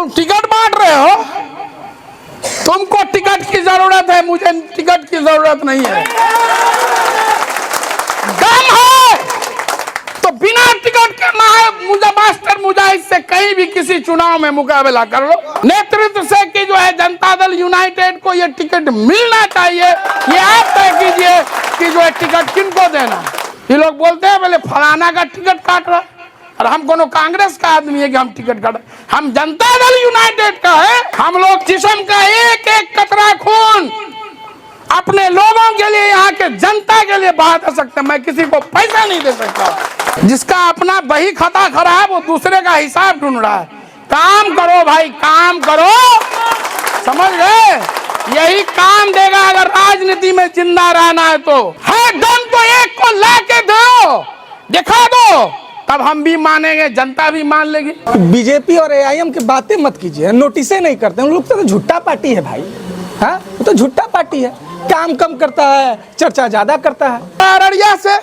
तुम टिकट बांट रहे हो, तुमको टिकट की जरूरत है, मुझे टिकट की जरूरत नहीं है। दम है तो बिना टिकट के मास्टर मुजाहिद से कहीं भी किसी चुनाव में मुकाबला कर लो। नेतृत्व से कि जो है जनता दल यूनाइटेड को ये टिकट मिलना चाहिए, ये आप तय कीजिए कि जो है टिकट किनको देना। ये लोग बोलते हैं बोले फलाना का टिकट काट रहा, और हम कोनो कांग्रेस का आदमी है कि हम टिकट काट, हम जनता दल यूनाइटेड का है। हम लोग जिस्म का एक एक कतरा खून अपने लोगों के लिए, यहाँ के जनता के लिए बहा दे सकते। मैं किसी को पैसा नहीं दे सकता। जिसका अपना बही खाता खराब, वो दूसरे का हिसाब ढूंढ रहा है। काम करो भाई, काम करो, समझ गए? यही काम देगा अगर राजनीति में जिंदा रहना है तो। है दम तो एक को ला के दो, दिखा दो, तब हम भी मानेंगे, जनता भी मान लेगी। बीजेपी और एआईएम की बातें मत कीजिए, नोटिस नहीं करते। उन लोग तो झुट्टा पार्टी है भाई, हाँ वो तो झुट्टा पार्टी है। काम कम करता है, चर्चा ज्यादा करता है। अररिया से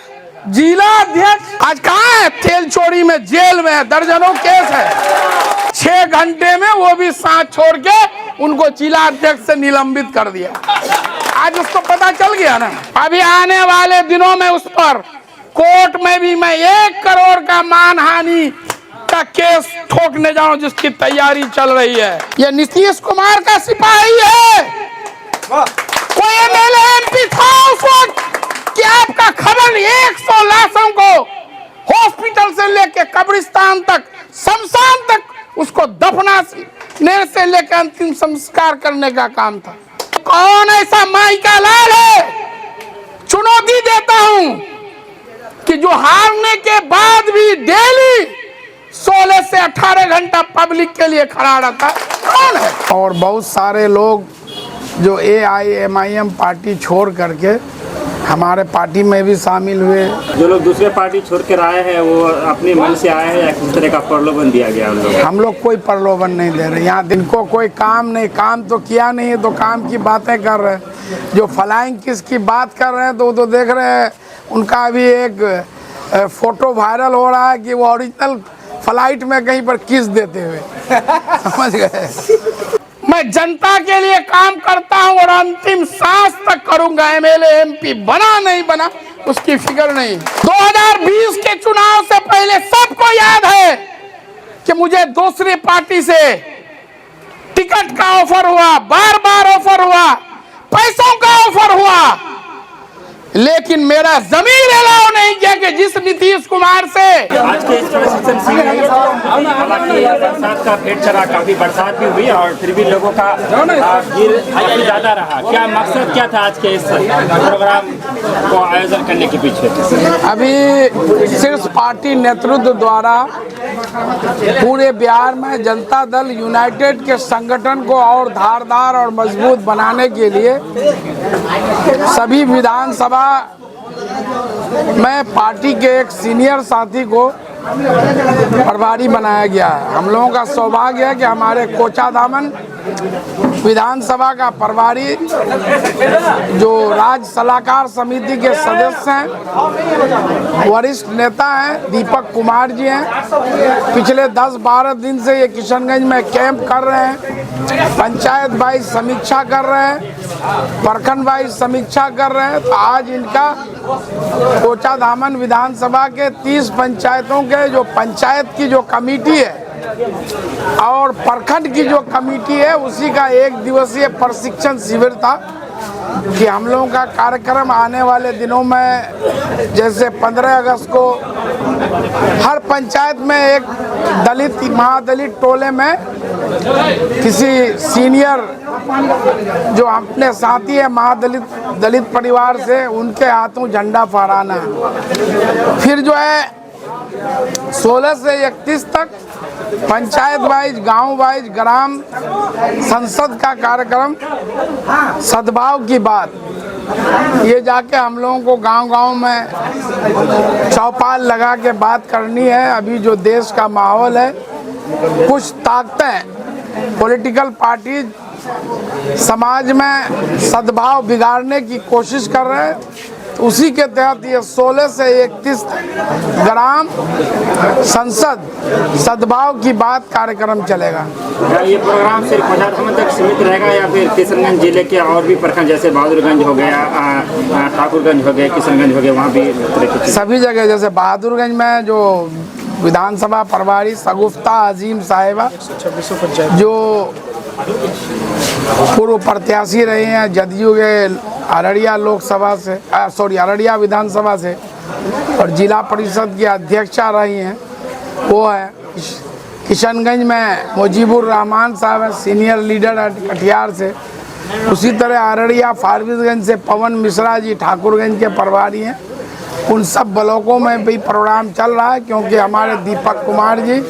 जिला अध्यक्ष आज कहाँ है? तेल चोरी में जेल में है, दर्जनों केस है। 6 घंटे में वो भी सांस छोड़ के उनको जिला अध्यक्ष से निलंबित कर दिया। आज उसको पता चल गया ना। अभी आने वाले दिनों में उस पर कोर्ट में भी मैं 1 करोड़ का मानहानि का केस ठोकने जाऊं, जिसकी तैयारी चल रही है। ये नीतीश कुमार का सिपाही है। कोई एमएलए एमपी था उस वक्त कि आपका खबर 100 लाशों को हॉस्पिटल से लेके कब्रिस्तान तक, शमशान तक उसको दफनाने से लेकर अंतिम संस्कार करने का काम था। कौन ऐसा माई का लाल है? चुनौती देता हूं कि जो हारने के बाद भी डेली 16 से 18 घंटा पब्लिक के लिए खड़ा रहता, कौन है? और बहुत सारे लोग जो एआईएमआईएम पार्टी छोड़ करके हमारे पार्टी में भी शामिल हुए। जो लोग दूसरे पार्टी छोड़ कर आए हैं वो अपने मन से आए हैं या किस तरह का प्रलोभन दिया गया उन लोगों? हम लोग कोई प्रलोभन नहीं दे रहे। यहाँ इनको कोई काम नहीं, काम तो किया नहीं है तो काम की बातें कर रहे हैं। जो फ्लाइंग किस की बात कर रहे हैं तो वो तो देख रहे हैं, उनका अभी एक फोटो वायरल हो रहा है कि वो ओरिजिनल फ्लाइट में कहीं पर किस देते हुए समझ गए। मैं जनता के लिए काम करता हूं और अंतिम सांस तक करूंगा। एमएलए एमपी बना नहीं बना उसकी फिक्र नहीं। 2020 के चुनाव से पहले सबको याद है कि मुझे दूसरी पार्टी से टिकट का ऑफर हुआ, बार बार ऑफर हुआ, पैसों का ऑफर हुआ, लेकिन मेरा जमीन अलाउ नहीं किया कि जिस नीतीश कुमार से आज के इस प्रशिक्षण शिविर में हालांकि बरसात का भेंट चढ़ा, काफी बरसात भी हुई और फिर भी लोगों का भीड़ काफी ज्यादा रहा। क्या मकसद क्या था आज के इस प्रोग्राम को आयोजन करने के पीछे? अभी शीर्ष पार्टी नेतृत्व द्वारा पूरे बिहार में जनता दल यूनाइटेड के संगठन को और धारदार और मजबूत बनाने के लिए सभी विधानसभा में पार्टी के एक सीनियर साथी को प्रभारी बनाया गया है। हम लोगों का सौभाग्य है कि हमारे कोचाधामन विधानसभा का प्रभारी जो राज्य सलाहकार समिति के सदस्य हैं, वरिष्ठ नेता हैं, दीपक कुमार जी हैं। पिछले 10-12 दिन से ये किशनगंज में कैंप कर रहे हैं, पंचायत वाइज समीक्षा कर रहे हैं, प्रखंड वाइज समीक्षा कर रहे हैं। तो आज इनका कोचाधामन विधानसभा के 30 पंचायतों के जो पंचायत की जो कमेटी है और प्रखंड की जो कमेटी है, उसी का 1 दिवसीय प्रशिक्षण शिविर था कि हम लोगों का कार्यक्रम आने वाले दिनों में, जैसे 15 अगस्त को हर पंचायत में एक दलित महादलित टोले में किसी सीनियर जो अपने साथी है दलित परिवार से, उनके हाथों झंडा फहराना है। फिर जो है 16 से 31 तक पंचायत वाइज, गांव वाइज, ग्राम संसद का कार्यक्रम सद्भाव की बात, ये जाके हम लोगों को गांव-गांव में चौपाल लगा के बात करनी है। अभी जो देश का माहौल है, कुछ ताकतें, पॉलिटिकल पार्टी समाज में सद्भाव बिगाड़ने की कोशिश कर रहे हैं। तो उसी के तहत ये 16 से 31 ग्राम संसद सद्भाव की बात कार्यक्रम चलेगा। क्या ये प्रोग्राम सिर्फ कोचाधाम तक सीमित रहेगा या फिर किशनगंज जिले के और भी प्रखंड जैसे बहादुरगंज हो गया, ठाकुरगंज हो गया, किशनगंज हो गया, वहाँ भी तरह की सभी जगह? जैसे बहादुरगंज में जो विधानसभा प्रभारी शगुफ्ता अजीम साहिबा जो पूर्व प्रत्याशी रहे हैं जदयू के अररिया लोकसभा से अररिया विधानसभा से और जिला परिषद की अध्यक्षा रही हैं, वो है। किशनगंज में मुजीबुर रहमान साहब हैं, सीनियर लीडर कटिहार से। उसी तरह अररिया फारबिसगंज से पवन मिश्रा जी ठाकुरगंज के प्रभारी हैं। उन सब ब्लॉकों में भी प्रोग्राम चल रहा है, क्योंकि हमारे दीपक कुमार जी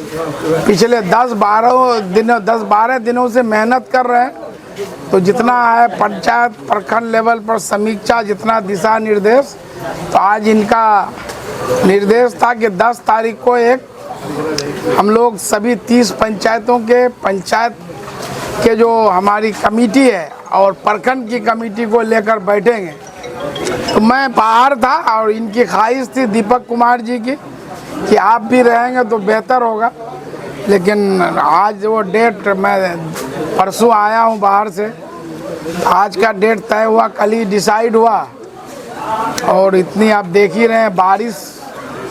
पिछले 10-12 दिनों से मेहनत कर रहे हैं। तो जितना है पंचायत प्रखंड लेवल पर समीक्षा, जितना दिशा निर्देश, तो आज इनका निर्देश था कि 10 तारीख को एक हम लोग सभी 30 पंचायतों के पंचायत के जो हमारी कमेटी है और प्रखंड की कमेटी को लेकर बैठेंगे। तो मैं बाहर था और इनकी ख्वाहिश थी दीपक कुमार जी की कि आप भी रहेंगे तो बेहतर होगा, लेकिन आज वो डेट, मैं परसों आया हूँ बाहर से, आज का डेट तय हुआ, कल ही डिसाइड हुआ। और इतनी आप देख ही रहे हैं बारिश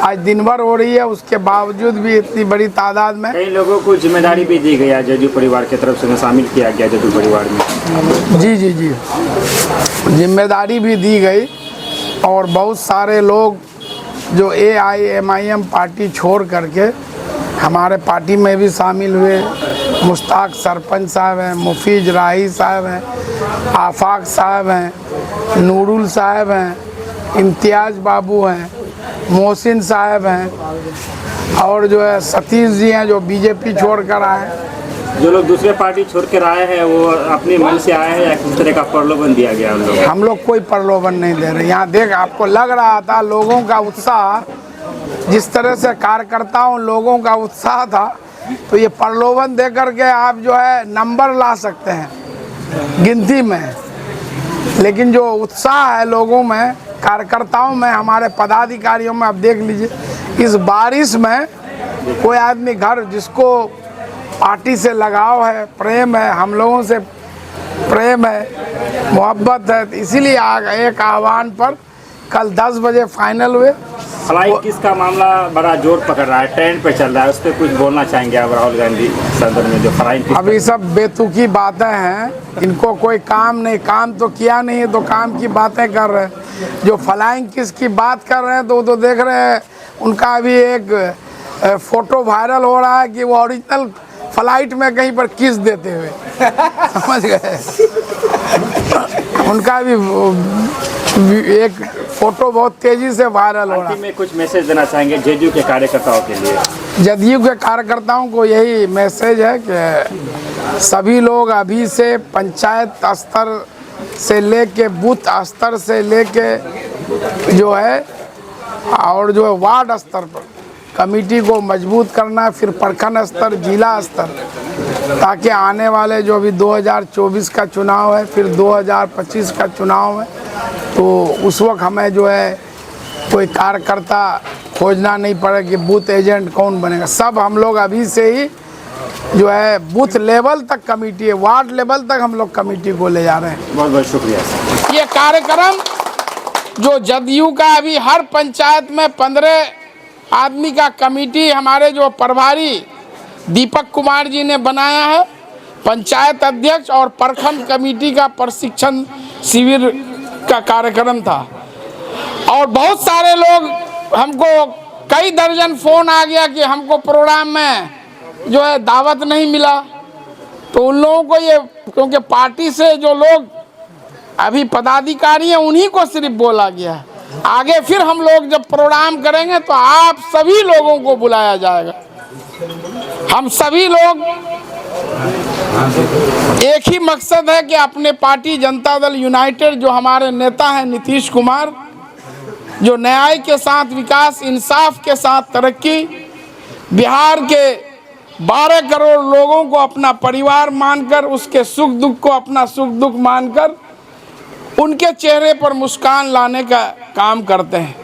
आज दिन भर हो रही है, उसके बावजूद भी इतनी बड़ी तादाद में कई लोगों को जिम्मेदारी भी दी गई है, जदयू परिवार की तरफ से शामिल किया गया जदयू परिवार में। जी जी जी, जिम्मेदारी भी दी गई और बहुत सारे लोग जो AIMIM पार्टी छोड़ करके हमारे पार्टी में भी शामिल हुए। मुश्ताक सरपंच साहब हैं, मुफीज राही साहब हैं, आफाक साहब हैं, नूरुल साहब हैं, इम्तियाज बाबू हैं, मोहसिन साहब हैं और जो है सतीश जी हैं जो बीजेपी छोड़ कर आए। जो लोग दूसरे पार्टी छोड़ कर आए हैं वो अपने मन से आए हैं या किस तरह का प्रलोभन दिया गया उन लोगों? हम लोग कोई प्रलोभन नहीं दे रहे। यहाँ देख, आपको लग रहा था लोगों का उत्साह, जिस तरह से कार्यकर्ताओं लोगों का उत्साह था, तो ये प्रलोभन दे करके आप जो है नंबर ला सकते हैं गिनती में, लेकिन जो उत्साह है लोगों में, कार्यकर्ताओं में, हमारे पदाधिकारियों में, आप देख लीजिए इस बारिश में कोई आदमी घर जिसको पार्टी से लगाव है, प्रेम है, हम लोगों से प्रेम है, मोहब्बत है, इसीलिए एक आह्वान पर कल 10 बजे फाइनल हुए। फ्लाइंग किस का मामला बड़ा जोर पकड़ रहा है, ट्रेंड पे चल रहा है, उस पर कुछ बोलना चाहेंगे आप राहुल गांधी सदन में? जो फ्लाइंग अभी सब बेतुकी बातें हैं, इनको कोई काम नहीं, काम तो किया नहीं तो काम की बातें कर रहे हैं। जो फ्लाइंग किस की बात कर रहे हैं तो वो तो देख रहे हैं, उनका अभी एक फोटो वायरल हो रहा है कि वो ओरिजिनल फ्लाइट में कहीं पर किस देते हुए समझ गए। उनका भी एक फोटो बहुत तेजी से वायरल हो रहा है। में कुछ मैसेज देना चाहेंगे जदयू के कार्यकर्ताओं के लिए? जदयू के कार्यकर्ताओं को यही मैसेज है कि सभी लोग अभी से पंचायत स्तर से लेके बूथ स्तर से लेके जो है और जो है वार्ड स्तर पर कमेटी को मजबूत करना है, फिर प्रखंड स्तर, जिला स्तर, ताकि आने वाले जो अभी 2024 का चुनाव है, फिर 2025 का चुनाव है, तो उस वक्त हमें जो है कोई कार्यकर्ता खोजना नहीं पड़े कि बूथ एजेंट कौन बनेगा। सब हम लोग अभी से ही जो है बूथ लेवल तक कमेटी है, वार्ड लेवल तक हम लोग कमेटी को ले जा रहे हैं। बहुत बहुत शुक्रिया। ये कार्यक्रम जो जदयू का अभी हर पंचायत में 15 आदमी का कमेटी हमारे जो प्रभारी दीपक कुमार जी ने बनाया है, पंचायत अध्यक्ष और प्रखंड कमेटी का प्रशिक्षण शिविर का कार्यक्रम था। और बहुत सारे लोग, हमको कई दर्जन फोन आ गया कि हमको प्रोग्राम में जो है दावत नहीं मिला। तो उन लोगों को ये, क्योंकि पार्टी से जो लोग अभी पदाधिकारी हैं उन्हीं को सिर्फ बोला गया है, आगे फिर हम लोग जब प्रोग्राम करेंगे तो आप सभी लोगों को बुलाया जाएगा। हम सभी लोग एक ही मकसद है कि अपने पार्टी जनता दल यूनाइटेड, जो हमारे नेता हैं नीतीश कुमार, जो न्याय के साथ विकास, इंसाफ के साथ तरक्की, बिहार के 12 करोड़ लोगों को अपना परिवार मानकर, उसके सुख दुख को अपना सुख दुख मानकर उनके चेहरे पर मुस्कान लाने का काम करते हैं।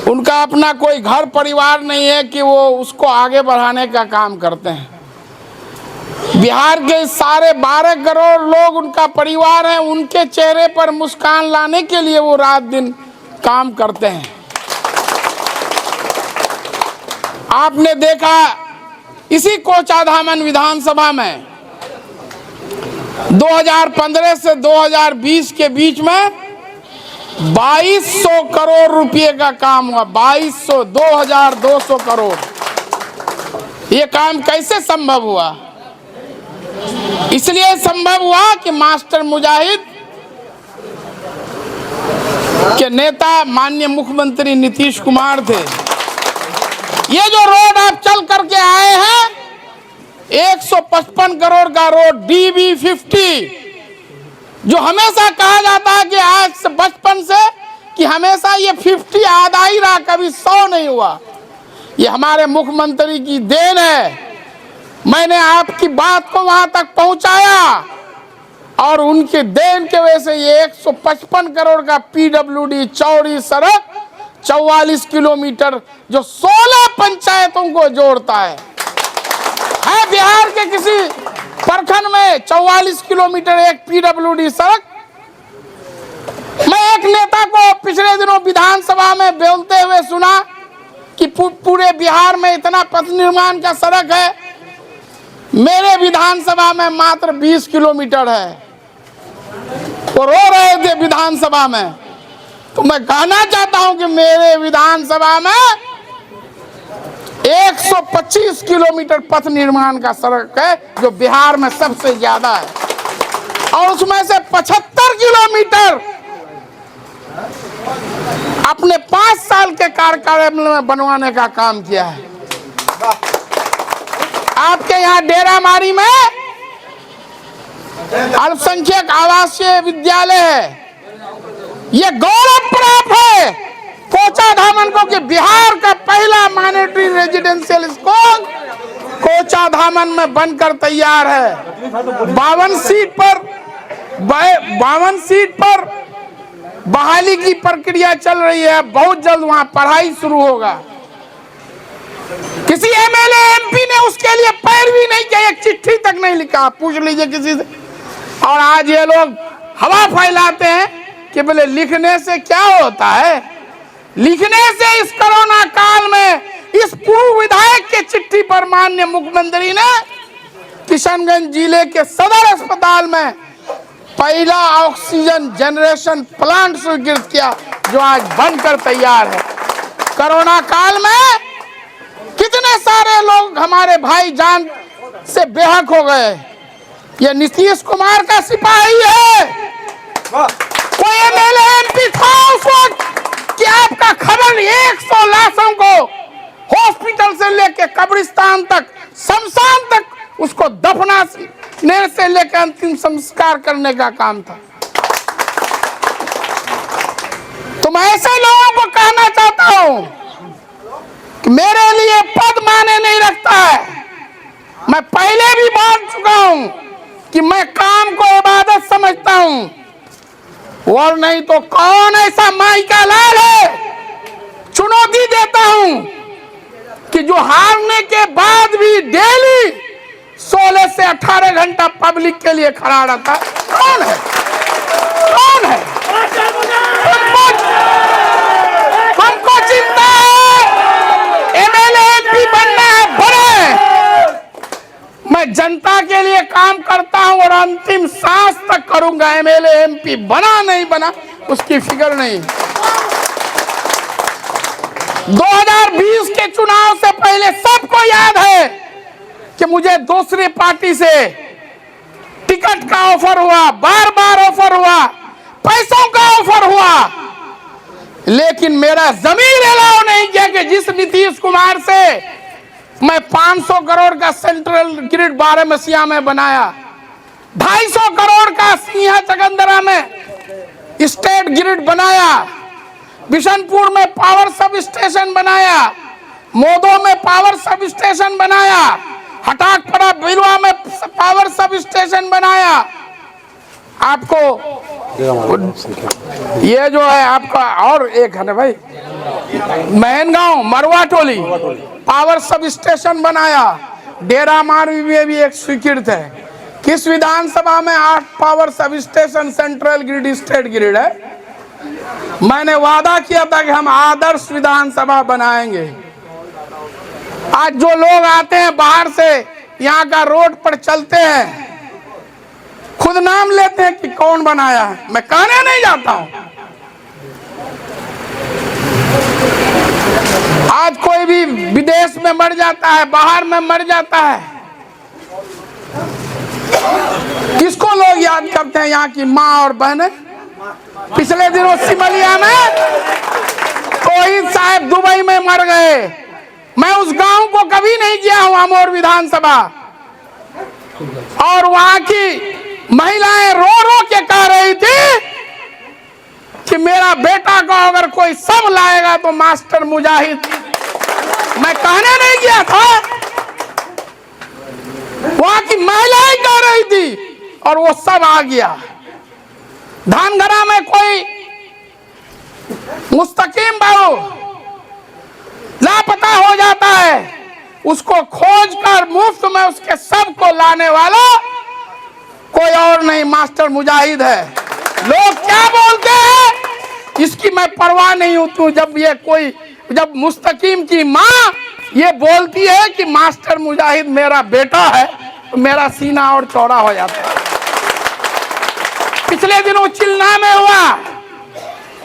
उनका अपना कोई घर परिवार नहीं है कि वो उसको आगे बढ़ाने का काम करते हैं। बिहार के सारे 12 करोड़ लोग उनका परिवार है, उनके चेहरे पर मुस्कान लाने के लिए वो रात दिन काम करते हैं। आपने देखा इसी कोचाधामन विधानसभा में 2015 से 2020 के बीच में 2200 करोड़ रुपए का काम हुआ। 2200 करोड़। ये काम कैसे संभव हुआ? इसलिए संभव हुआ कि मास्टर मुजाहिद के नेता माननीय मुख्यमंत्री नीतीश कुमार थे। ये जो रोड आप चल करके आए हैं 155 करोड़ का रोड DB50, जो हमेशा कहा जाता है कि आज से बचपन से कि हमेशा ये 50 आधा ही रहा, कभी 100 नहीं हुआ। ये हमारे मुख्यमंत्री की देन है। मैंने आपकी बात को वहां तक पहुंचाया और उनके देन के वजह से ये 155 करोड़ का PWD चौड़ी सड़क 44 किलोमीटर जो 16 पंचायतों को जोड़ता है बिहार के किसी प्रखंड में 44 किलोमीटर एक PWD सड़क। मैं एक नेता को पिछले दिनों विधानसभा में बोलते हुए सुना कि पूरे बिहार में इतना पथ निर्माण का सड़क है, मेरे विधानसभा में मात्र 20 किलोमीटर है। वो रो रहे थे विधानसभा में। तो मैं कहना चाहता हूं कि मेरे विधानसभा में 125 किलोमीटर पथ निर्माण का सड़क है जो बिहार में सबसे ज्यादा है, और उसमें से 75 किलोमीटर अपने 5 साल के कार्यकाल में बनवाने का काम किया है। आपके यहाँ डेरामारी में अल्पसंख्यक आवासीय विद्यालय है। ये गौरव प्राप्त है कोचाधामन को कि बिहार का पहला माइनॉरिटी रेजिडेंशियल स्कूल कोचाधामन में बनकर तैयार है। 52 सीट पर बहाली की प्रक्रिया चल रही है। बहुत जल्द वहां पढ़ाई शुरू होगा। किसी MLA MP ने उसके लिए पैरवी नहीं किया, एक चिट्ठी तक नहीं लिखा। पूछ लीजिए किसी से। और आज ये लोग हवा फैलाते हैं कि बोले लिखने से क्या होता है। लिखने से इस कोरोना काल में इस पूर्व विधायक के चिट्ठी पर माननीय मुख्यमंत्री ने किशनगंज जिले के सदर अस्पताल में पहला ऑक्सीजन जनरेशन प्लांट स्वीकृत किया जो आज बनकर तैयार है। कोरोना काल में कितने सारे लोग हमारे भाई जान से बेहक हो गए। ये नीतीश कुमार का सिपाही है। कोई MLA MP था उस वक्त कि आपका खबर 100 लाशों को हॉस्पिटल से लेके कब्रिस्तान तक, शमशान तक उसको दफनाने से लेकर अंतिम संस्कार करने का काम था। तो मैं ऐसे लोगों को कहना चाहता हूं कि मेरे लिए पद माने नहीं रखता है। मैं पहले भी बोल चुका हूं कि मैं काम को इबादत समझता हूं, और नहीं तो कौन ऐसा माई का लाल है। चुनौती देता हूं कि जो हारने के बाद भी डेली 16 से 18 घंटा पब्लिक के लिए खड़ा रहता है, कौन है? कौन है? हमको चिंता है, MLA MP बनना है, बने। मैं जनता के लिए काम करता हूं और अंतिम सांस तक करूंगा। MLA MP बना नहीं बना उसकी फिक्र नहीं। 2020 के चुनाव से पहले सबको याद है कि मुझे दूसरी पार्टी से टिकट का ऑफर हुआ, बार बार ऑफर हुआ, पैसों का ऑफर हुआ, लेकिन मेरा जमीन अलाउ नहीं किया कि जिस नीतीश कुमार से मैं 500 करोड़ का सेंट्रल ग्रिड बारामसिया में बनाया, 250 करोड़ का सिंहा चकंदरा में स्टेट ग्रिड बनाया, बिशनपुर में पावर सब स्टेशन बनाया, मोदो में पावर सब स्टेशन बनाया, हटाकपरा बिलवा में पावर सब स्टेशन बनाया। आपको ये जो है आपका और एक है ना भाई, महनगांव मरवा टोली पावर सब स्टेशन बनाया। डेरा मारवी में भी एक स्वीकृत है। किस विधानसभा में 8 power sub station central grid state grid है। मैंने वादा किया था कि हम आदर्श विधानसभा बनाएंगे। आज जो लोग आते हैं बाहर से, यहाँ का रोड पर चलते हैं, खुद नाम लेते हैं कि कौन बनाया है। मैं कहने नहीं जाता हूं। आज कोई भी विदेश में मर जाता है, बाहर में मर जाता है, किसको लोग याद करते हैं? यहाँ की माँ और बहनें। पिछले दिनों सिमलिया में तोहिद साहब दुबई में मर गए। मैं उस गांव को कभी नहीं गया हूं, अमोर विधानसभा, और वहां की महिलाएं रो रो के कह रही थी कि मेरा बेटा को अगर कोई सब लाएगा तो मास्टर मुजाहिद। मैं कहने नहीं गया था, वहां की महिलाएं कह रही थी और वो सब आ गया। धानगरा में कोई मुस्तकीम बाबू लापता हो जाता है, उसको खोज कर मुफ्त में उसके सब को लाने वाला कोई और नहीं, मास्टर मुजाहिद है। लोग क्या बोलते हैं इसकी मैं परवाह नहीं होती। जब मुस्तकीम की माँ ये बोलती है कि मास्टर मुजाहिद मेरा बेटा है, तो मेरा सीना और चौड़ा हो जाता है। पिछले दिनों चिल्ला में हुआ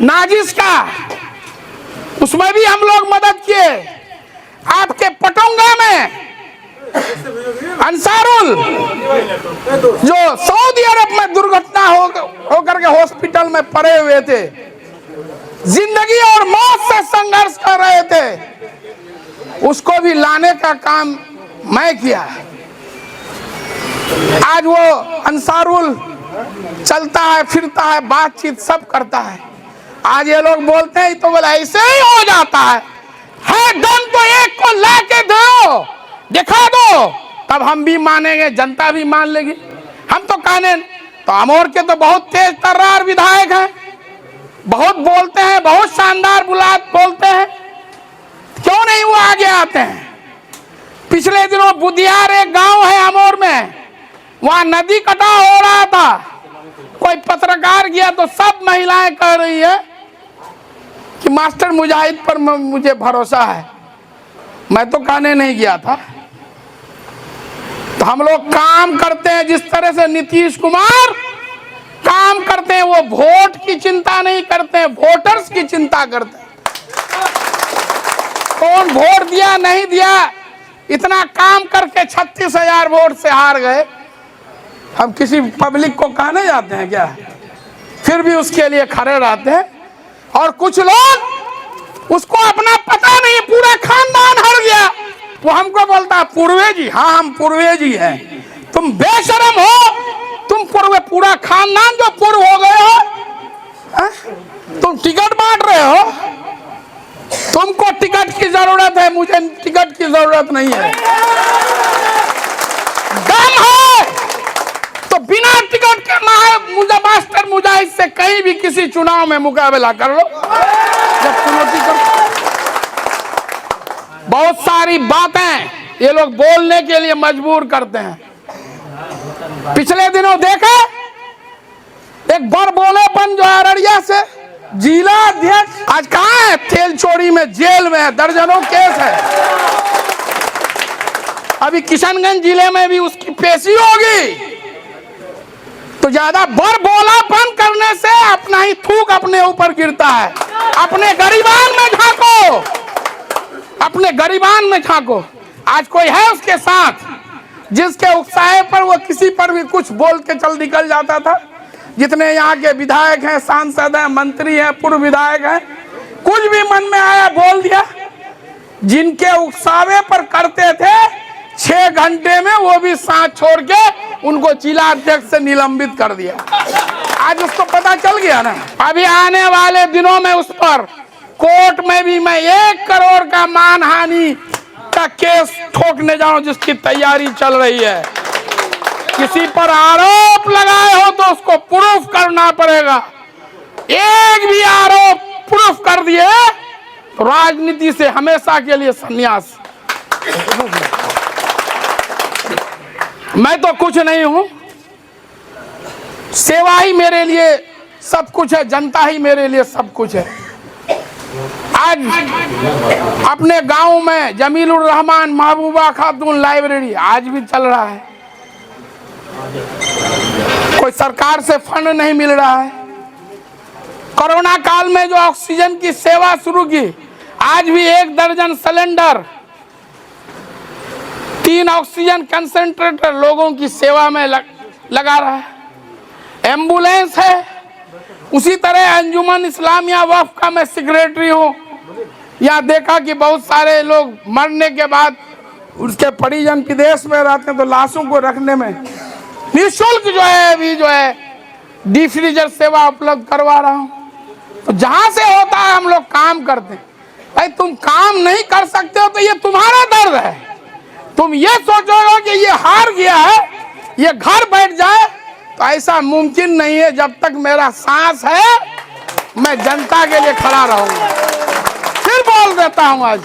नाजिस का, उसमें भी हम लोग मदद किए। आपके पटोंगा में अंसारुल जो सऊदी अरब में दुर्घटना होकर के हॉस्पिटल में पड़े हुए थे, जिंदगी और मौत से संघर्ष कर रहे थे, उसको भी लाने का काम मैं किया। आज वो अंसारुल चलता है, फिरता है, बातचीत सब करता है। आज ये लोग बोलते हैं तो बोला ऐसे ही हो जाता है दम तो एक को ला के दो, दिखा दो, तब हम भी मानेंगे, जनता भी मान लेगी। हम तो कहने तो अमोर के तो बहुत तेज तर्रार विधायक हैं, बहुत बोलते हैं, बहुत शानदार बुलात बोलते हैं, क्यों नहीं वो आगे आते हैं? पिछले दिनों बुधियार एक गांव है अमोर में, वहां नदी कटाव हो रहा था, कोई पत्रकार गया तो सब महिलाएं कह रही है कि मास्टर मुजाहिद पर मुझे भरोसा है। मैं तो कहने नहीं गया था। तो हम लोग काम करते हैं जिस तरह से नीतीश कुमार काम करते हैं, वो वोट की चिंता नहीं करते हैं, वोटर्स की चिंता करते हैं। कौन वोट दिया नहीं दिया, इतना काम करके 36,000 वोट से हार गए। हम किसी पब्लिक को कहने जाते हैं क्या? फिर भी उसके लिए खड़े रहते हैं। और कुछ लोग उसको अपना पता नहीं, पूरा खानदान हार गया, वो हमको बोलता है पूर्वे जी। हाँ, हम पूर्वे जी हैं। तुम बेशरम हो, तुम पूर्वे, पूरा खानदान जो पूर्व हो गए हो, तुम टिकट बांट रहे हो। तुमको टिकट की जरूरत है, मुझे टिकट की जरूरत नहीं है। दम है तो बिना टिकट के मुझे मास्टर मुजाहिद से कहीं भी किसी चुनाव में मुकाबला कर लो। जब चुनौती कर, बहुत सारी बातें ये लोग बोलने के लिए मजबूर करते हैं। पिछले दिनों देखा एक बड़बोलेपन जो अररिया से जिला अध्यक्ष आज कहाँ है? तेल चोरी में जेल में है, दर्जनों केस है। अभी किशनगंज जिले में भी उसकी पेशी होगी। तो ज्यादा बड़बोलापन करने से अपना ही थूक अपने ऊपर गिरता है। अपने गरीबान में झांको, अपने गरीबान में झांको। आज कोई है उसके साथ जिसके उत्साह पर वो किसी पर भी कुछ बोल के चल निकल जाता था? जितने यहाँ के विधायक हैं, सांसद हैं, मंत्री हैं, पूर्व विधायक हैं, कुछ भी मन में आया बोल दिया। जिनके उकसावे पर करते थे 6 घंटे में वो भी सांस छोड़ के उनको जिला अध्यक्ष से निलंबित कर दिया। आज उसको पता चल गया ना। अभी आने वाले दिनों में उस पर कोर्ट में भी मैं 1 करोड़ का मानहानि का केस ठोकने जाऊं, जिसकी तैयारी चल रही है। किसी पर आरोप लगाए हो तो उसको प्रूफ करना पड़ेगा। एक भी आरोप प्रूफ कर दिए तो राजनीति से हमेशा के लिए संन्यास। मैं तो कुछ नहीं हूं, सेवा ही मेरे लिए सब कुछ है, जनता ही मेरे लिए सब कुछ है। आज अपने गांव में जमीलुर रहमान महबूबा खातून लाइब्रेरी आज भी चल रहा है। कोई सरकार से फंड नहीं मिल रहा है। कोरोना काल में जो ऑक्सीजन की सेवा शुरू की, आज भी 1 दर्जन सिलेंडर, 3 ऑक्सीजन कंसंट्रेटर लोगों की सेवा में लगा रहा है। एम्बुलेंस है। उसी तरह अंजुमन इस्लामिया वक्फ का मैं सेक्रेटरी हूँ। यहाँ देखा कि बहुत सारे लोग मरने के बाद उसके परिजन विदेश में रहते हैं, तो लाशों को रखने में निःशुल्क जो है अभी जो है डिफ्रीजर सेवा उपलब्ध करवा रहा हूँ। तो जहां से होता है हम लोग काम करते हैं। भाई तुम काम नहीं कर सकते हो तो ये तुम्हारा दर्द है। तुम ये सोचोगे कि ये हार गया है, ये घर बैठ जाए, तो ऐसा मुमकिन नहीं है। जब तक मेरा सांस है मैं जनता के लिए खड़ा रहूंगा। फिर बोल देता हूं आज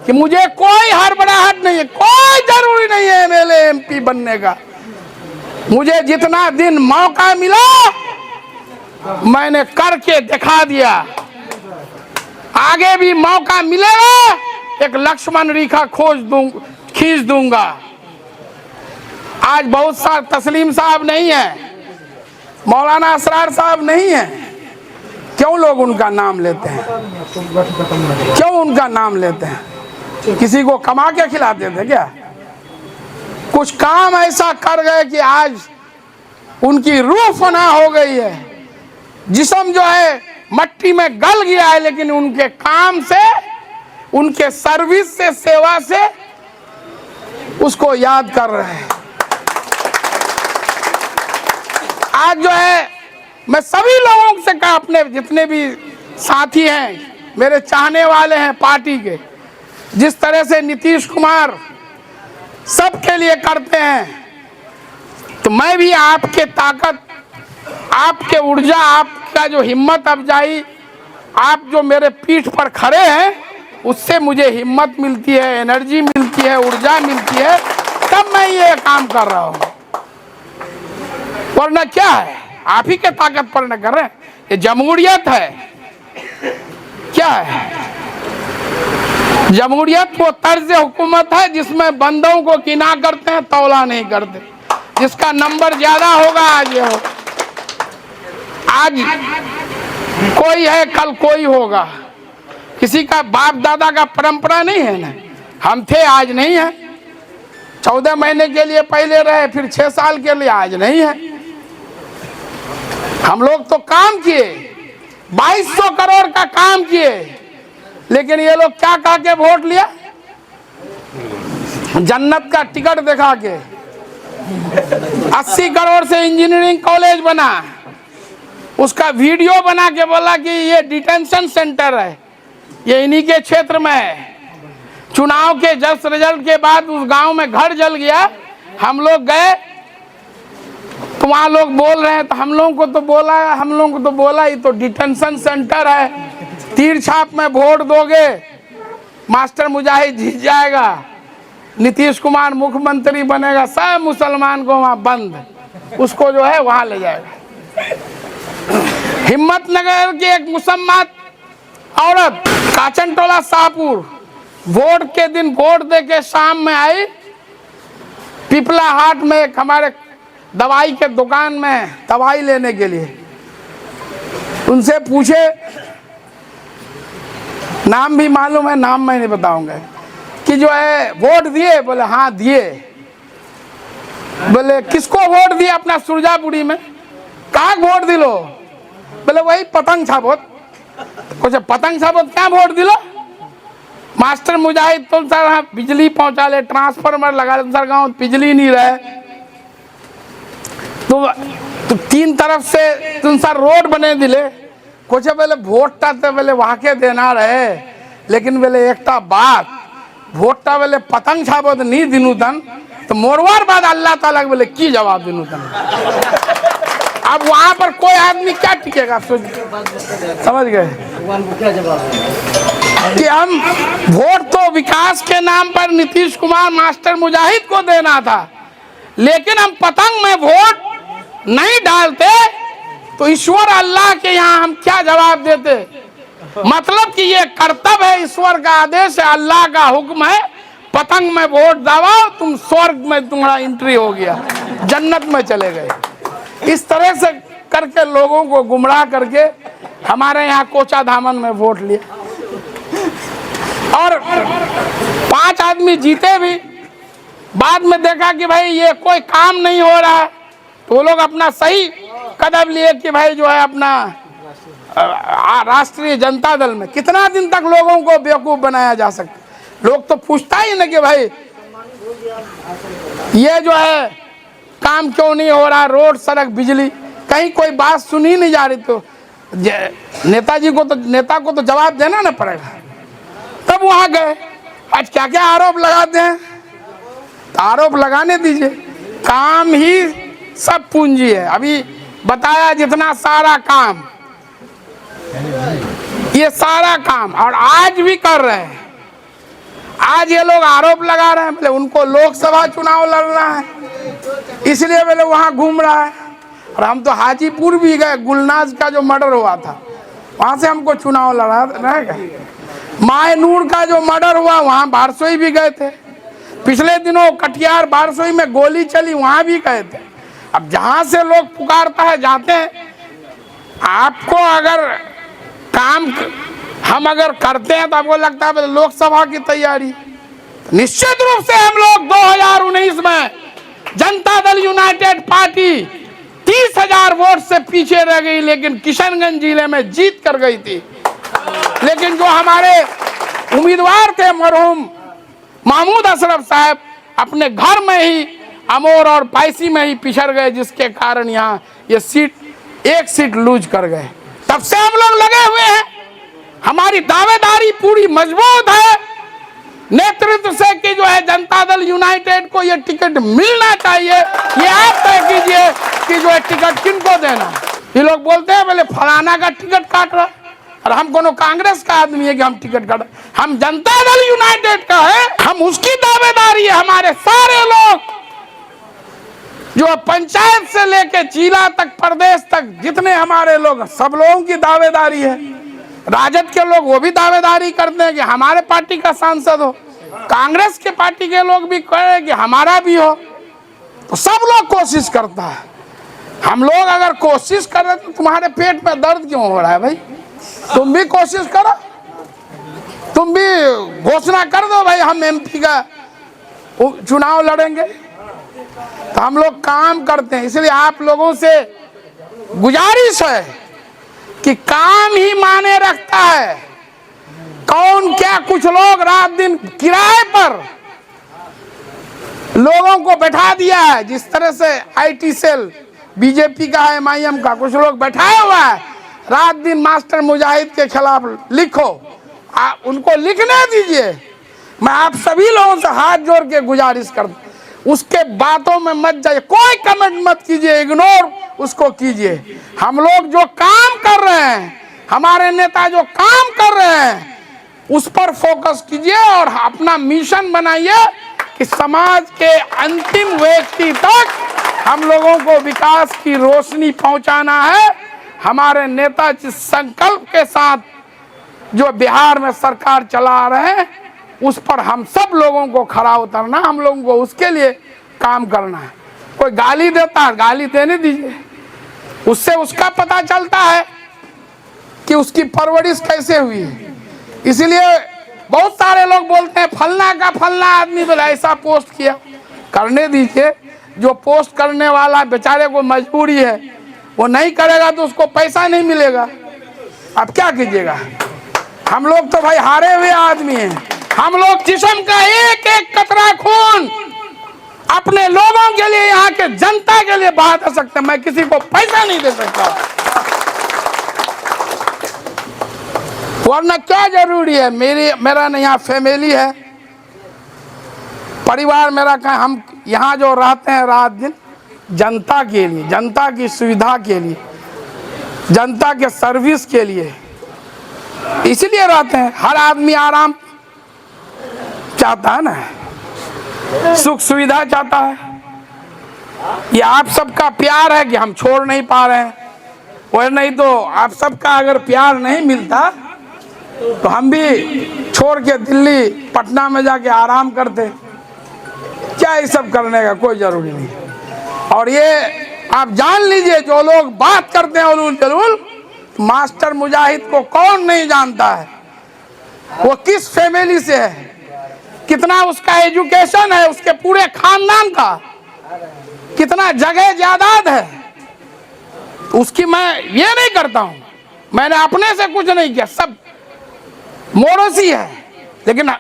कि मुझे कोई हड़बड़ाहट नहीं है, कोई जरूरी नहीं है एमएलए एमपी बनने का। मुझे जितना दिन मौका मिला मैंने करके दिखा दिया। आगे भी मौका मिलेगा, एक लक्ष्मण रेखा खींच दूंगा। आज बहुत सारे तस्लीम साहब नहीं है, मौलाना असरार साहब नहीं है। क्यों लोग उनका नाम लेते हैं? क्यों उनका नाम लेते हैं? किसी को कमा के खिलाते थे क्या? कुछ काम ऐसा कर गए कि आज उनकी रूह फना हो गई है। जिस्म जो है मट्टी में गल गया है, लेकिन उनके काम से, उनके सर्विस से, सेवा से उसको याद कर रहे हैं। आज जो है मैं सभी लोगों से कहा, अपने जितने भी साथी हैं, मेरे चाहने वाले हैं पार्टी के, जिस तरह से नीतीश कुमार सबके लिए करते हैं, तो मैं भी आपके ताकत, आपके ऊर्जा, आपका जो हिम्मत अफजाई, आप जो मेरे पीठ पर खड़े हैं, उससे मुझे हिम्मत मिलती है, एनर्जी मिलती है, ऊर्जा मिलती है, तब मैं ये काम कर रहा हूँ। वरना क्या है, आप ही के ताकत पर न कर रहे हैं। ये जमहूरियत है। क्या है जमहूरियत? वो तर्ज हुकूमत है जिसमें बंदों को किना करते हैं, तौला नहीं करते। जिसका नंबर ज्यादा होगा आज ये हो। आज कोई है, कल कोई होगा। किसी का बाप दादा का परंपरा नहीं है ना। हम थे, आज नहीं है। 14 महीने के लिए पहले रहे, फिर 6 साल के लिए, आज नहीं है। हम लोग तो काम किए, 2200 करोड़ का काम किए, लेकिन ये लोग क्या कहा के वोट लिया? जन्नत का टिकट दिखा के। 80 करोड़ से इंजीनियरिंग कॉलेज बना, उसका वीडियो बना के बोला कि ये डिटेंशन सेंटर है, ये इन्हीं के क्षेत्र में है। चुनाव के जस्ट रिजल्ट के बाद उस गांव में घर जल गया। हम लोग गए तो वहाँ लोग बोल रहे हैं, तो हम लोगों को तो बोला ये तो डिटेंशन सेंटर है, तीर छाप में वोट दोगे मास्टर मुजाहिद जीत जाएगा, नीतीश कुमार मुख्यमंत्री बनेगा, सब मुसलमान को वहाँ बंद, उसको जो है वहाँ ले जाएगा। हिम्मतनगर की एक मुसम्मत औरत काचनटोला शाहपुर वोट के दिन वोट दे के शाम में आई, पिपला हाट में एक हमारे दवाई के दुकान में दवाई लेने के लिए। उनसे पूछे, नाम भी मालूम है, नाम मैं नहीं बताऊंगा, कि जो है वोट दिए? बोले हाँ दिए। बोले किसको वोट दिए? अपना सुरजापुरी में। कहाँ वोट दिलो? बोले वही पतंग छापोत। कुछ पतंग छापोत क्या वोट दिलो? मास्टर मुजाहिद तुम सर बिजली पहुंचा ले, ट्रांसफार्मर लगा ले, सर गाँव बिजली नहीं रहे, तो 3 तरफ से तुम सर रोड बने दिले। कुछ बोले वोट टाते बोले वहाँ के देना रहे, लेकिन बोले एक बात, वोटा बोले पतंग छापो तो नहीं दिनू तन तो मोरवार बाद अल्लाह ताला बोले की जवाब दिनू तन। अब वहां पर कोई आदमी क्या टिकेगा, सोच समझ गए कि हम वोट तो विकास के नाम पर नीतीश कुमार मास्टर मुजाहिद को देना था, लेकिन हम पतंग में वोट नहीं डालते तो ईश्वर अल्लाह के यहाँ हम क्या जवाब देते। मतलब कि ये कर्तव्य है, ईश्वर का आदेश है, अल्लाह का हुक्म है, पतंग में वोट दबाओ, तुम स्वर्ग में तुम्हारा एंट्री हो गया, जन्नत में चले गए। इस तरह से करके लोगों को गुमराह करके हमारे यहाँ कोचा धामन में वोट लिया और 5 आदमी जीते भी। बाद में देखा कि भाई ये कोई काम नहीं हो रहा है तो वो लोग अपना सही कदम लिए कि भाई जो है अपना राष्ट्रीय जनता दल में। कितना दिन तक लोगों को बेवकूफ बनाया जा सकता, लोग तो पूछता ही ना कि भाई ये जो है काम क्यों नहीं हो रहा, रोड सड़क बिजली, कहीं कोई बात सुनी नहीं जा रही। तो नेता को तो जवाब देना ना पड़ेगा। तब वहां गए, आज क्या क्या आरोप लगाते हैं, तो आरोप लगाने दीजिए, काम ही सब पूंजी है। अभी बताया जितना सारा काम, ये सारा काम और आज भी कर रहे हैं। आज ये लोग आरोप लगा रहे हैं, बोले उनको लोकसभा चुनाव लड़ना है इसलिए बोले वहां घूम रहा है। और हम तो हाजीपुर भी गए, गुलनाज का जो मर्डर हुआ था वहां से हमको चुनाव लड़ा रहेगा। मायनूर का जो मर्डर हुआ वहां बारसोई भी गए थे। पिछले दिनों कटिहार बारसोई में गोली चली, वहां भी गए थे। अब जहां से लोग पुकारता है जाते हैं। आपको अगर काम हम अगर करते हैं तो आपको लगता है लोकसभा की तैयारी, निश्चित रूप से हम लोग 2019 में Janata Dal United party 30,000 vote से पीछे रह गई, लेकिन किशनगंज जिले में जीत कर गई थी। लेकिन जो हमारे उम्मीदवार थे मरहूम महमूद अशरफ साहब अपने घर में ही अमोर और पैसी में ही पिछड़ गए, जिसके कारण यहाँ ये एक सीट लूज कर गए। तब से हम लोग लगे हुए हैं, हमारी दावेदारी पूरी मजबूत है नेतृत्व से कि जो है जनता दल यूनाइटेड को ये टिकट मिलना चाहिए। ये आप तय कीजिए कि जो है टिकट किनको देना। ये लोग बोलते हैं बोले फलाना का टिकट काट रहा, और हम कोनो कांग्रेस का आदमी है कि हम टिकट काट, हम जनता दल यूनाइटेड का है, हम उसकी दावेदारी है। हमारे सारे लोग जो पंचायत से लेके जिला तक प्रदेश तक जितने हमारे लोग, सब लोगों की दावेदारी है। राजद के लोग वो भी दावेदारी करते हैं कि हमारे पार्टी का सांसद हो, कांग्रेस के पार्टी के लोग भी कह रहे हैं कि हमारा भी हो। तो सब लोग कोशिश करता है। हम लोग अगर कोशिश कर रहे तो तुम्हारे पेट में दर्द क्यों हो रहा है भाई? तुम भी कोशिश करो, तुम भी घोषणा कर दो भाई हम एमपी का चुनाव लड़ेंगे। तो हम लोग काम करते हैं, इसलिए आप लोगों से गुजारिश है कि काम ही माने रखता है। कौन क्या, कुछ लोग रात दिन किराए पर लोगों को बैठा दिया है, जिस तरह से आईटी सेल बीजेपी का है, एमआईएम का, कुछ लोग बैठाए हुआ है रात दिन मास्टर मुजाहिद के खिलाफ लिखो। उनको लिखने दीजिए। मैं आप सभी लोगों से हाथ जोड़ के गुजारिश करता हूं, उसके बातों में मत जाइए, कोई कमेंट मत कीजिए, इग्नोर उसको कीजिए। हम लोग जो काम कर रहे हैं, हमारे नेता जो काम कर रहे हैं, उस पर फोकस कीजिए और अपना मिशन बनाइए कि समाज के अंतिम व्यक्ति तक हम लोगों को विकास की रोशनी पहुंचाना है। हमारे नेता जिस संकल्प के साथ जो बिहार में सरकार चला रहे हैं, उस पर हम सब लोगों को खरा उतरना, हम लोगों को उसके लिए काम करना है। कोई गाली देता है, गाली देने दीजिए, उससे उसका पता चलता है कि उसकी परवरिश कैसे हुई है। इसलिए बहुत सारे लोग बोलते हैं फलना का फलना आदमी बोला ऐसा पोस्ट किया, करने दीजिए। जो पोस्ट करने वाला बेचारे को मजबूरी है, वो नहीं करेगा तो उसको पैसा नहीं मिलेगा। अब क्या कीजिएगा? हम लोग तो भाई हारे हुए आदमी हैं। हम लोग जिस्म का एक एक कतरा खून अपने लोगों के लिए, यहाँ के जनता के लिए बहा दे सकते हैं। मैं किसी को पैसा नहीं दे सकता, वरना क्या जरूरी है। मेरा यहाँ फैमिली है, परिवार मेरा हम यहाँ जो रहते हैं रात दिन जनता के लिए, जनता की सुविधा के लिए, जनता के सर्विस के लिए इसलिए रहते हैं। हर आदमी आराम चाहता है ना, सुख सुविधा चाहता है। ये आप सबका प्यार है कि हम छोड़ नहीं पा रहे हैं, और नहीं तो आप सबका अगर प्यार नहीं मिलता तो हम भी छोड़ के दिल्ली पटना में जाके आराम करते। क्या ये सब करने का कोई जरूरी नहीं। और ये आप जान लीजिए, जो लोग बात करते हैं उलूल जलूल, मास्टर मुजाहिद को कौन नहीं जानता है, वो किस फैमिली से है, कितना उसका एजुकेशन है, उसके पूरे खानदान का कितना जगह जायदाद है, उसकी मैं ये नहीं करता हूं। मैंने अपने से कुछ नहीं किया, सब मोड़ोसी है। लेकिन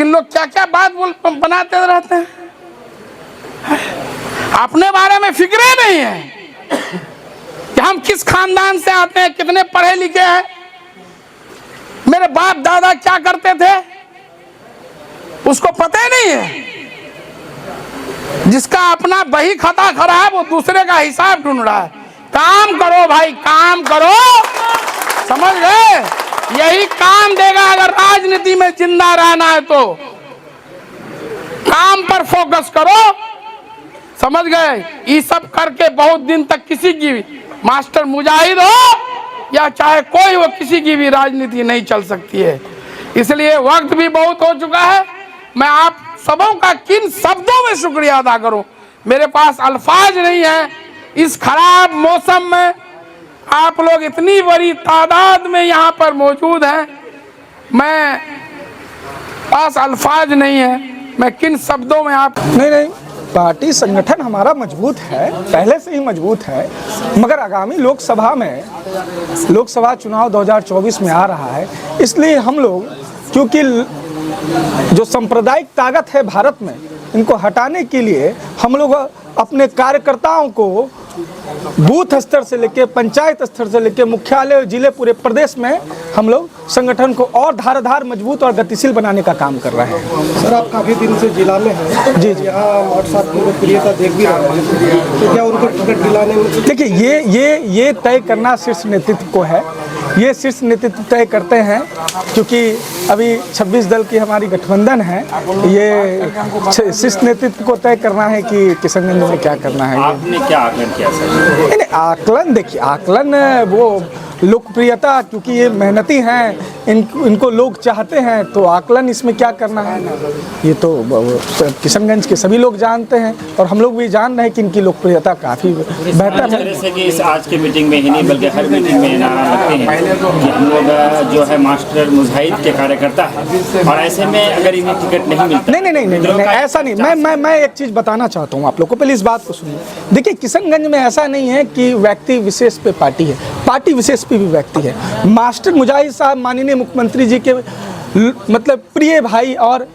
लोग क्या क्या बात बनाते रहते हैं, अपने बारे में फिक्र नहीं है कि हम किस खानदान से आते हैं, कितने पढ़े लिखे हैं, मेरे बाप दादा क्या करते थे, उसको पता ही नहीं है। जिसका अपना बही खाता खराब, वो दूसरे का हिसाब ढूंढ रहा है। काम करो भाई, काम करो, समझ गए? यही काम देगा अगर राजनीति में जिंदा रहना है तो। काम पर फोकस करो, समझ गए? ये सब करके बहुत दिन तक किसी की भी, मास्टर मुजाहिद हो या चाहे कोई हो, किसी की भी राजनीति नहीं चल सकती है। इसलिए वक्त भी बहुत हो चुका है। मैं आप सबों का किन शब्दों में शुक्रिया अदा करूं, मेरे पास अल्फाज नहीं है। इस खराब मौसम में आप लोग इतनी बड़ी तादाद में यहाँ पर मौजूद हैं, मैं पास अल्फाज नहीं है, मैं किन शब्दों में आप। नहीं, पार्टी संगठन हमारा मजबूत है, पहले से ही मजबूत है, मगर आगामी लोकसभा चुनाव 2024 में आ रहा है, इसलिए हम लोग, क्योंकि जो सांप्रदायिक ताकत है भारत में, इनको हटाने के लिए हम लोग अपने कार्यकर्ताओं को बूथ स्तर से लेकर पंचायत स्तर से लेकर मुख्यालय जिले पूरे प्रदेश में हम लोग संगठन को और धारदार मजबूत और गतिशील बनाने का काम कर रहे हैं। सर, आप काफ़ी दिन से जिला में हैं। जी। यहाँ व्हाट्सएप की लोकप्रियता देख भी रहे हैं, तो क्या उनको टिकट दिलाने में? देखिए, ये तय करना शीर्ष नेतृत्व को है। ये शीर्ष नेतृत्व तय करते हैं, क्योंकि अभी 26 दल की हमारी गठबंधन है। ये शीर्ष नेतृत्व को तय करना है कि किशनगंज में क्या करना है। आपने क्या आकलन किया सर? नहीं, आकलन देखिए, आकलन वो लोकप्रियता, क्योंकि ये मेहनती हैं, इनको लोग चाहते हैं, तो आकलन इसमें क्या करना है, ये तो किशनगंज के सभी लोग जानते हैं और हम लोग भी जान रहे हैं कि इनकी लोकप्रियता काफ़ी बेहतर है। जैसे कि इस आज की मीटिंग में ही नहीं बल्कि हर मीटिंग में नारा लगते हैं कि हम लोग जो है मास्टर मुजाहिद के कार्यकर्ता हैं, और ऐसे में अगर इन्हें टिकट नहीं मिलता। नहीं, ऐसा नहीं। मैं एक चीज़ बताना चाहता हूँ आप लोग को, पहले इस बात को सुनिए। देखिए, किशनगंज में ऐसा नहीं है कि व्यक्ति विशेष पे पार्टी है, पार्टी विशेष पे भी व्यक्ति है। मास्टर मुजाहिद साहब माननीय मुख्यमंत्री जी के मतलब प्रिय भाई और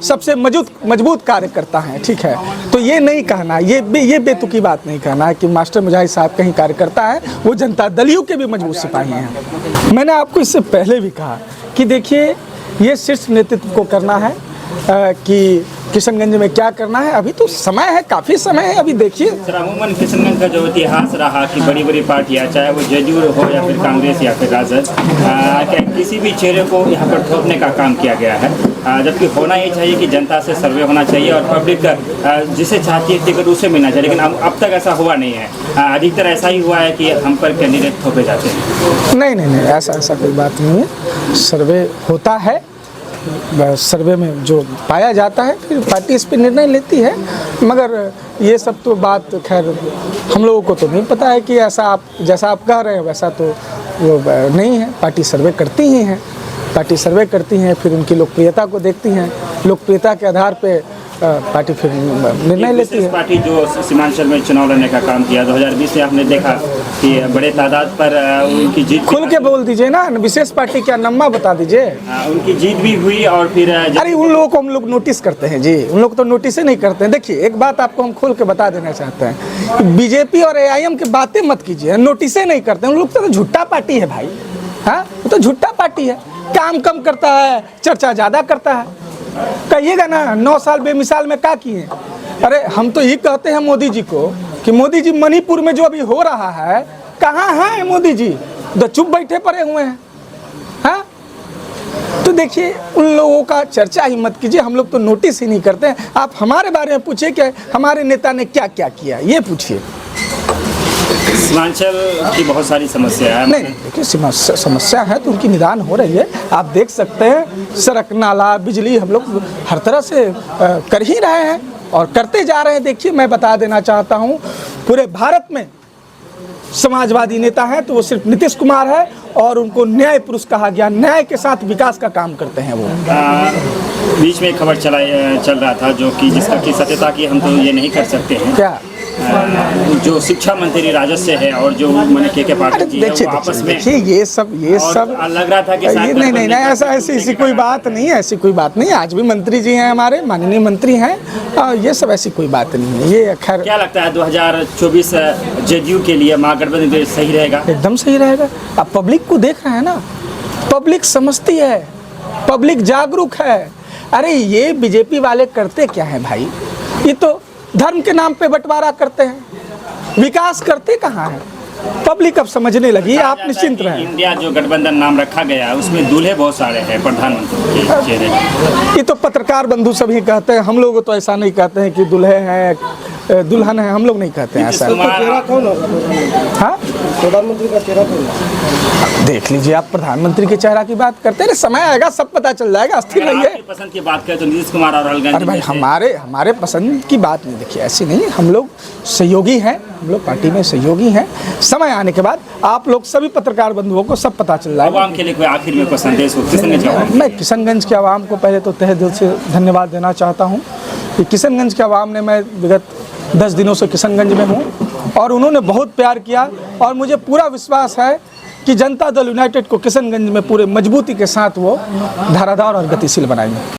सबसे मजबूत कार्यकर्ता हैं, ठीक है। तो ये नहीं कहना, ये बेतुकी बात नहीं कहना है कि मास्टर मुजाहिद साहब कहीं कार्यकर्ता हैं, वो जनता दलियों के भी मजबूत सिपाही हैं। मैंने आपको इससे पहले भी कहा कि देखिए, ये शीर्ष नेतृत्व को करना है कि किशनगंज में क्या करना है। अभी तो समय है, काफ़ी समय है, अभी देखिए। सर, अमूमन किशनगंज का जो इतिहास रहा कि बड़ी बड़ी पार्टियां, चाहे वो जदयू हो या फिर कांग्रेस या फिर राजद, किसी भी चेहरे को यहाँ पर थोपने का काम किया गया है, जबकि होना ये चाहिए कि जनता से सर्वे होना चाहिए और पब्लिक जिसे चाहती है टिकट उसे मिलना चाहिए। लेकिन अब तक ऐसा हुआ नहीं है, अधिकतर ऐसा ही हुआ है कि हम पर कैंडिडेट थोपे जाते हैं। नहीं, ऐसा कोई बात नहीं है। सर्वे होता है, सर्वे में जो पाया जाता है फिर पार्टी इस पर निर्णय लेती है, मगर ये सब तो बात खैर हम लोगों को तो नहीं पता है कि ऐसा आप जैसा आप कह रहे हैं वैसा तो वो नहीं है। पार्टी सर्वे करती ही हैं, पार्टी सर्वे करती हैं, फिर उनकी लोकप्रियता को देखती हैं, लोकप्रियता के आधार पे पार्टी फिर निर्णय लेती है। पार्टी जो सीमांचल में चुनाव लड़ने का काम किया 2020 में, आपने देखा कि बड़े तादाद पर उनकी जीत। खुल के बोल दीजिए ना, विशेष पार्टी क्या नम्मा बता दीजिए। उनकी जीत भी हुई और फिर अरे उन लोगों को हम लोग नोटिस करते हैं जी, उन लोग तो नोटिस ही नहीं करते हैं। देखिए, एक बात आपको हम खोल के बता देना चाहते हैं, बीजेपी और AIM की बातें मत कीजिए, नोटिस नहीं करते हैं। उन लोग तो झुट्टा पार्टी है भाई, हाँ, वो तो झुट्टा पार्टी है, काम कम करता है, चर्चा ज़्यादा करता है। कहिएगा ना 9 साल बेमिसाल में क्या किए। अरे हम तो यही कहते हैं मोदी जी को कि मोदी जी मणिपुर में जो अभी हो रहा है कहाँ हैं मोदी जी, तो चुप बैठे पड़े हुए हैं। हाँ तो देखिए उन लोगों का चर्चा ही मत कीजिए, हम लोग तो नोटिस ही नहीं करते हैं। आप हमारे बारे में पूछिए कि हमारे नेता ने क्या क्या किया, ये पूछिए। सीमांचल की बहुत सारी समस्या है। नहीं देखिए समस्या है तो उनकी निदान हो रही है। आप देख सकते हैं सड़क नाला बिजली हम लोग हर तरह से कर ही रहे हैं और करते जा रहे हैं। देखिए मैं बता देना चाहता हूँ पूरे भारत में समाजवादी नेता हैं तो वो सिर्फ नीतीश कुमार है और उनको न्याय पुरुष कहा गया। न्याय के साथ विकास का काम करते हैं वो। बीच में एक खबर चल रहा था जो कि जिसका की सत्यता की हम तो ये नहीं कर सकते हैं। क्या जो शिक्षा मंत्री राजस्व है और जो मैंने के पाटिल जी है वो आपस में ये सब लग रहा था कि नहीं ऐसी कोई बात नहीं है, ऐसी कोई बात नहीं है। आज भी मंत्री जी हैं हमारे माननीय मंत्री हैं, ये सब ऐसी कोई बात नहीं है। ये खैर क्या लगता है 2024 जेडीयू के लिए महागठबंधन सही रहेगा? एकदम सही रहेगा। अब पब्लिक को देख रहे हैं ना, पब्लिक समझती है, पब्लिक जागरूक है। अरे ये बीजेपी वाले करते क्या है भाई, ये तो धर्म के नाम पे बंटवारा करते हैं, विकास करते कहाँ हैं। पब्लिक अब समझने लगी, आप निश्चिंत रहें। इंडिया जो गठबंधन नाम रखा गया उसमें दूल्हे बहुत सारे हैं प्रधानमंत्री के चेहरे। ये तो पत्रकार बंधु सभी कहते हैं, हम लोग तो ऐसा नहीं कहते हैं कि दूल्हे हैं दुल्हन है, हम लोग नहीं कहते हैं ऐसा। चेहरा कौन है? हाँ प्रधानमंत्री का चेहरा कौन है? देख लीजिए आप प्रधानमंत्री के चेहरा की बात करते हैं, समय आएगा सब पता चल जाएगा। अस्थिर रहिए। पसंद की बात करें तो नीतीश कुमार और राहुल गांधी। अरे भाई हमारे पसंद की बात नहीं, देखिए ऐसी नहीं है। हम लोग सहयोगी हैं, हम लोग पार्टी में सहयोगी हैं। समय आने के बाद आप लोग सभी पत्रकार बंधुओं को सब पता चल जाएगा। आवाम के लिए कोई आखिर में पसंद है? मैं किशनगंज के आवाम को पहले तो तहे दिल से धन्यवाद देना चाहता हूँ कि किशनगंज के आवाम ने, मैं विगत 10 दिनों से किशनगंज में हूँ और उन्होंने बहुत प्यार किया और मुझे पूरा विश्वास है कि जनता दल यूनाइटेड को किशनगंज में पूरे मजबूती के साथ वो धारादार और गतिशील बनाएंगे।